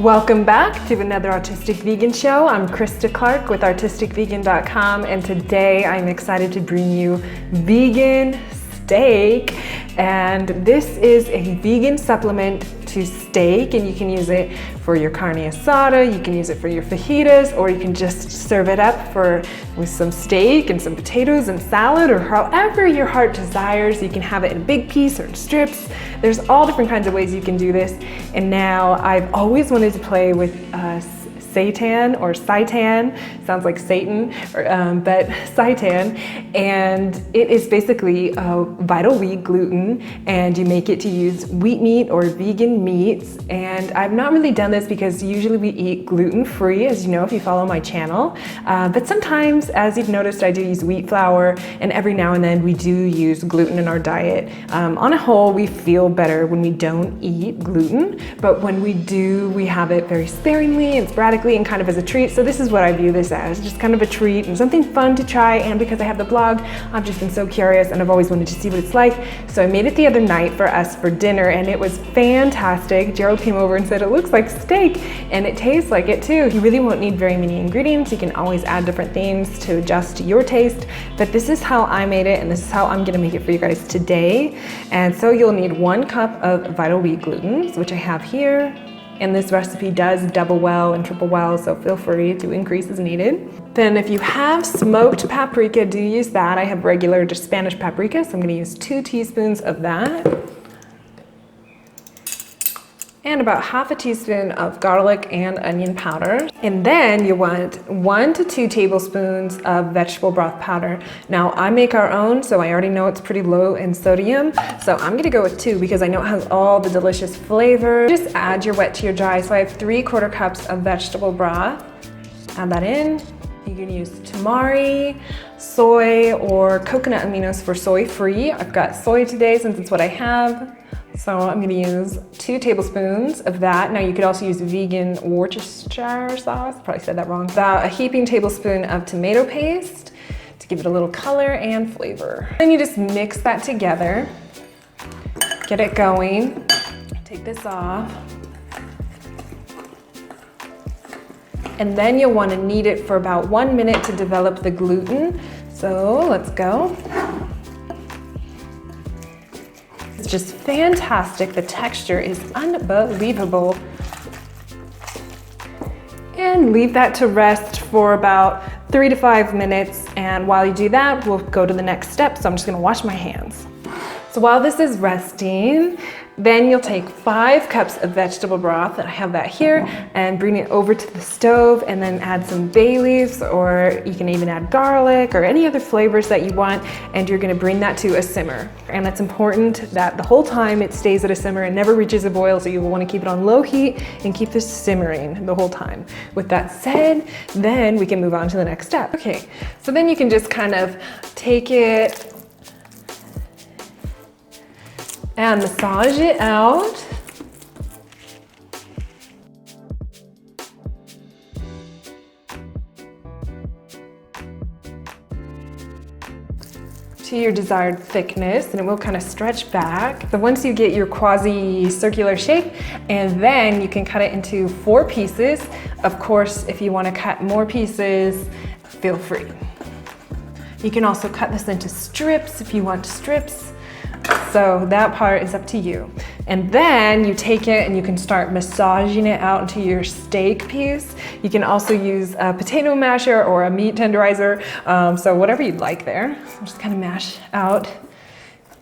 Welcome back to another Artistic Vegan show. I'm Christa Clark with artisticvegan.com, and today I'm excited to bring you vegan steak. And this is a vegan supplement to steak, and you can use it for your carne asada, you can use it for your fajitas, or you can just serve it up with some steak and some potatoes and salad, or however your heart desires. You can have it in a big piece or in strips. There's all different kinds of ways you can do this. And now I've always wanted to play with seitan or seitan, sounds like Satan, but seitan, and it is basically vital wheat gluten, and you make it to use wheat meat or vegan meats. And I've not really done this because usually we eat gluten-free, as you know if you follow my channel, but sometimes, as you've noticed, I do use wheat flour, and every now and then we do use gluten in our diet. On a whole, we feel better when we don't eat gluten, but when we do, we have it very sparingly and sporadically and kind of as a treat. So this is what I view this as, just kind of a treat and something fun to try. And because I have the blog, I've just been so curious and I've always wanted to see what it's like. So I made it the other night for us for dinner, and it was fantastic. Gerald came over and said, it looks like steak, and it tastes like it too. You really won't need very many ingredients. You can always add different things to adjust to your taste, but this is how I made it, and this is how I'm gonna make it for you guys today. And so you'll need 1 cup of vital wheat gluten, which I have here. And this recipe does double well and triple well, so feel free to increase as needed. Then if you have smoked paprika, do use that. I have regular, just Spanish paprika, so I'm gonna use 2 teaspoons of that. And about half a teaspoon of garlic and onion powder. And then you want 1 to 2 tablespoons of vegetable broth powder. Now I make our own, so I already know it's pretty low in sodium. So I'm gonna go with 2 because I know it has all the delicious flavor. Just add your wet to your dry. So I have 3/4 cups of vegetable broth. Add that in. You can use tamari, soy, or coconut aminos for soy-free. I've got soy today since it's what I have. So I'm gonna use 2 tablespoons of that. Now you could also use vegan Worcestershire sauce, probably said that wrong. About a heaping tablespoon of tomato paste to give it a little color and flavor. Then you just mix that together, get it going. Take this off. And then you'll wanna knead it for about 1 minute to develop the gluten. So let's go. It's just fantastic. The texture is unbelievable. And leave that to rest for about 3 to 5 minutes. And while you do that, we'll go to the next step. So I'm just gonna wash my hands. So while this is resting, then you'll take 5 cups of vegetable broth, and I have that here, and bring it over to the stove, and then add some bay leaves, or you can even add garlic or any other flavors that you want, and you're gonna bring that to a simmer. And it's important that the whole time it stays at a simmer and never reaches a boil, so you will wanna keep it on low heat and keep this simmering the whole time. With that said, then we can move on to the next step. Okay, so then you can just kind of take it and massage it out. To your desired thickness, and it will kind of stretch back. So once you get your quasi-circular shape, and then you can cut it into 4 pieces. Of course, if you want to cut more pieces, feel free. You can also cut this into strips if you want strips. So that part is up to you. And then you take it and you can start massaging it out into your steak piece. You can also use a potato masher or a meat tenderizer, so whatever you'd like there. So just kind of mash out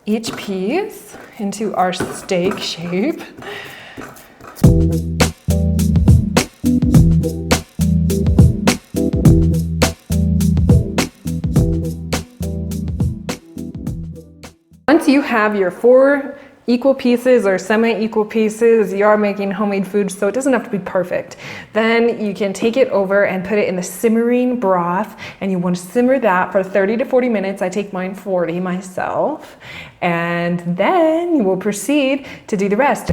each piece into our steak shape. Once you have your 4 equal pieces or semi-equal pieces, you are making homemade food, so it doesn't have to be perfect. Then you can take it over and put it in the simmering broth, and you want to simmer that for 30 to 40 minutes. I take mine 40 myself, and then you will proceed to do the rest.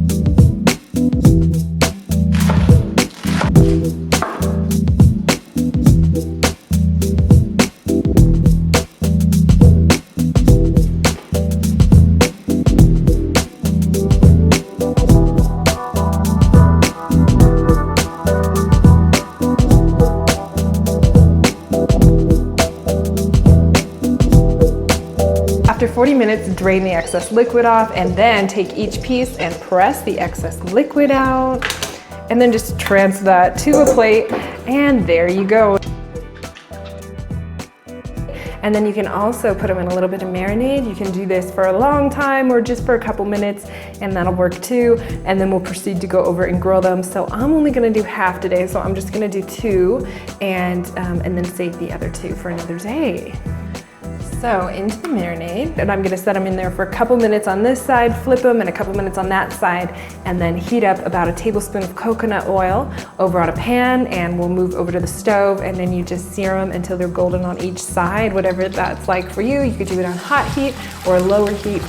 40 minutes, drain the excess liquid off, and then take each piece and press the excess liquid out. And then just transfer that to a plate, and there you go. And then you can also put them in a little bit of marinade. You can do this for a long time or just for a couple minutes, and that'll work too. And then we'll proceed to go over and grill them. So I'm only gonna do half today, so I'm just gonna do 2 and then save the other 2 for another day. So into the marinade, and I'm gonna set them in there for a couple minutes on this side, flip them, and a couple minutes on that side, and then heat up about a tablespoon of coconut oil over on a pan, and we'll move over to the stove, and then you just sear them until they're golden on each side, whatever that's like for you. You could do it on hot heat or lower heat.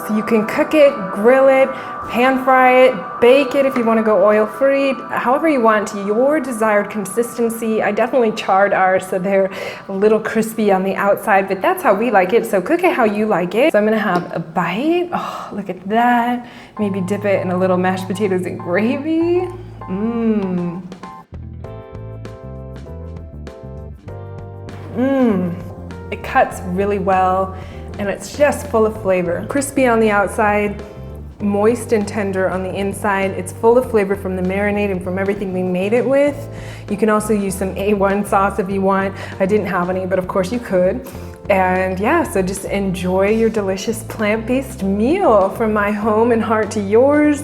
So you can cook it, grill it, pan fry it, bake it if you want to go oil free, however you want, to your desired consistency. I definitely charred ours so they're a little crispy on the outside, but that's how we like it. So cook it how you like it. So I'm gonna have a bite. Oh, look at that. Maybe dip it in a little mashed potatoes and gravy. Mmm. Mmm. It cuts really well, and it's just full of flavor. Crispy on the outside, moist and tender on the inside. It's full of flavor from the marinade and from everything we made it with. You can also use some A1 sauce if you want. I didn't have any, but of course you could. And yeah, so just enjoy your delicious plant-based meal from my home and heart to yours.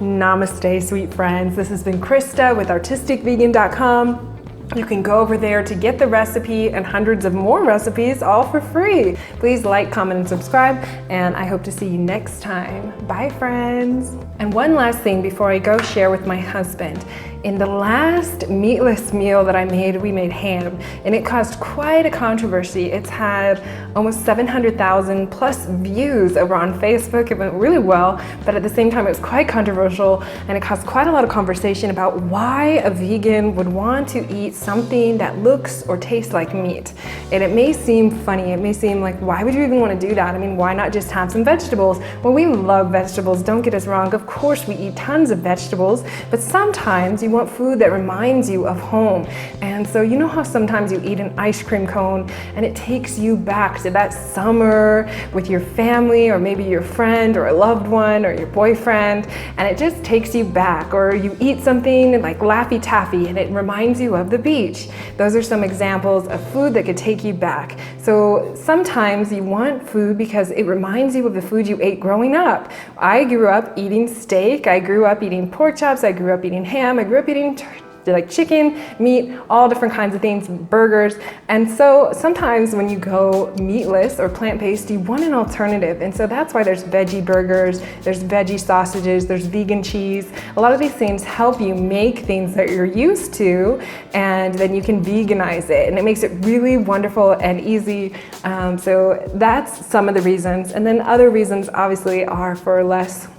Namaste, sweet friends. This has been Christa with artisticvegan.com. You can go over there to get the recipe and hundreds of more recipes all for free. Please like, comment, and subscribe, and I hope to see you next time. Bye, friends. And one last thing before I go share with my husband. In the last meatless meal that I made, we made ham, and it caused quite a controversy. It's had almost 700,000 plus views over on Facebook. It went really well, but at the same time, it was quite controversial, and it caused quite a lot of conversation about why a vegan would want to eat something that looks or tastes like meat. And it may seem funny, it may seem like, why would you even want to do that? I mean, why not just have some vegetables? Well, we love vegetables, don't get us wrong. Of course, we eat tons of vegetables, but sometimes you want food that reminds you of home. And so you know how sometimes you eat an ice cream cone and it takes you back to that summer with your family, or maybe your friend or a loved one or your boyfriend, and it just takes you back. Or you eat something like Laffy Taffy and it reminds you of the beach. Those are some examples of food that could take you back. So sometimes you want food because it reminds you of the food you ate growing up. I grew up eating steak, I grew up eating pork chops, I grew up eating ham, I grew up eating like chicken, meat, all different kinds of things, burgers. And so sometimes when you go meatless or plant-based, you want an alternative. And so that's why there's veggie burgers, there's veggie sausages, there's vegan cheese. A lot of these things help you make things that you're used to, and then you can veganize it. And it makes it really wonderful and easy. So that's some of the reasons. And then other reasons obviously are for less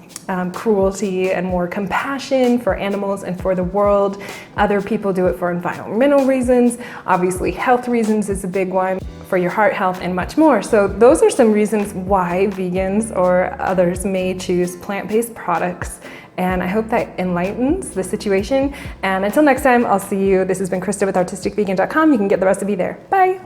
cruelty and more compassion for animals and for the world. Other people do it for environmental reasons. Obviously, health reasons is a big one, for your heart health and much more. So those are some reasons why vegans or others may choose plant-based products. And I hope that enlightens the situation. And until next time, I'll see you. This has been Christa with artisticvegan.com. You can get the recipe there. Bye.